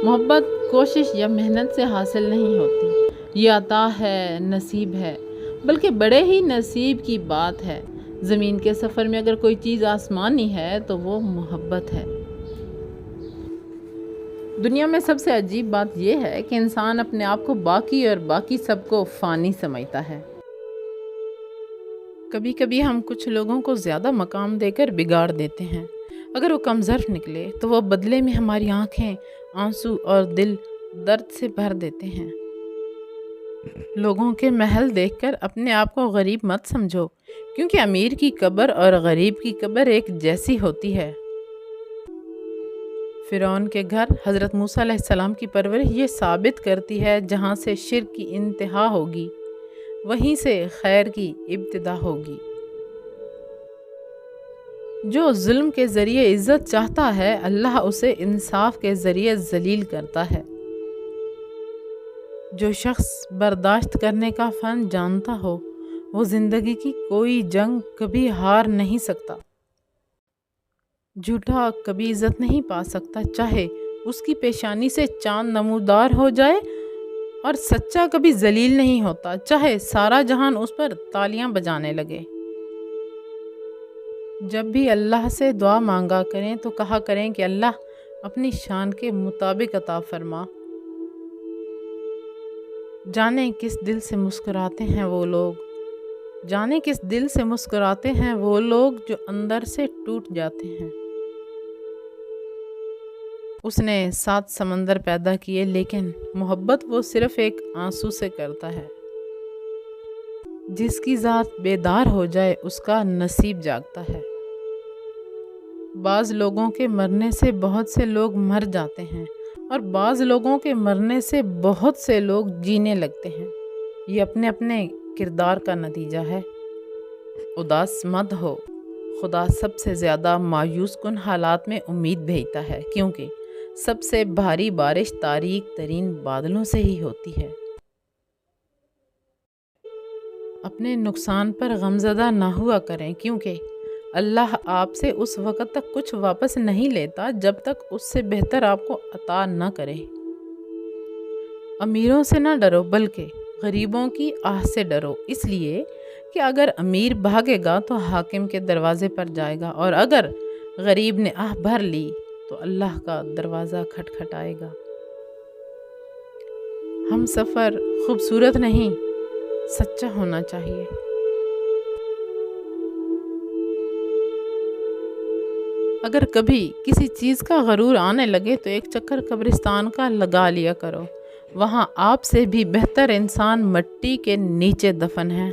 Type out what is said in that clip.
मोहब्बत कोशिश या मेहनत से हासिल नहीं होती, ये अता है, नसीब है, बल्कि बड़े ही नसीब की बात है। ज़मीन के सफ़र में अगर कोई चीज़ आसमानी है तो वो मोहब्बत है। दुनिया में सबसे अजीब बात यह है कि इंसान अपने आप को बाकी और बाकी सबको फ़ानी समझता है। कभी कभी हम कुछ लोगों को ज़्यादा मकाम देकर बिगाड़ देते हैं। अगर वो कमज़ोर निकले तो वो बदले में हमारी आंखें आंसू और दिल दर्द से भर देते हैं। लोगों के महल देखकर अपने आप को गरीब मत समझो, क्योंकि अमीर की कब्र और गरीब की कब्र एक जैसी होती है। फ़िरौन के घर हज़रत मूसा अलैहिस्सलाम की परवरिश ये साबित करती है, जहाँ से शिर्क की इंतहा होगी वहीं से खैर की इब्तिदा होगी। जो जुल्म के ज़रिए इज़्ज़त चाहता है, अल्लाह उसे इंसाफ के ज़रिए ज़लील करता है। जो शख्स बर्दाश्त करने का फ़न जानता हो, वो ज़िंदगी की कोई जंग कभी हार नहीं सकता। झूठा कभी इज़्ज़त नहीं पा सकता, चाहे उसकी पेशानी से चांद नमूदार हो जाए, और सच्चा कभी ज़लील नहीं होता, चाहे सारा जहान उस पर तालियां बजाने लगे। जब भी अल्लाह से दुआ मांगा करें तो कहा करें कि अल्लाह अपनी शान के मुताबिक अता फरमा। जाने किस दिल से मुस्कुराते हैं वो लोग, जाने किस दिल से मुस्कुराते हैं वो लोग जो अंदर से टूट जाते हैं। उसने 7 समंदर पैदा किए, लेकिन मोहब्बत वो सिर्फ एक आंसू से करता है। जिसकी ज़ात बेदार हो जाए उसका नसीब जागता है। बाज़ लोगों के मरने से बहुत से लोग मर जाते हैं, और बाज़ लोगों के मरने से बहुत से लोग जीने लगते हैं। ये अपने अपने किरदार का नतीजा है। उदास मत हो, खुदा सबसे ज़्यादा मायूस कुन हालात में उम्मीद भेजता है, क्योंकि सबसे भारी बारिश तारीक तरीन बादलों से ही होती है। अपने नुकसान पर गमज़दा ना हुआ करें, क्योंकि अल्लाह आपसे उस वक़्त तक कुछ वापस नहीं लेता जब तक उससे बेहतर आपको अता न करे। अमीरों से ना डरो, बल्कि गरीबों की आह से डरो, इसलिए कि अगर अमीर भागेगा तो हाकिम के दरवाजे पर जाएगा, और अगर गरीब ने आह भर ली तो अल्लाह का दरवाज़ा खटखटाएगा। हम सफ़र खूबसूरत नहीं, सच्चा होना चाहिए। अगर कभी किसी चीज़ का गरूर आने लगे तो एक चक्कर कब्रिस्तान का लगा लिया करो, वहाँ आपसे भी बेहतर इंसान मिट्टी के नीचे दफन है।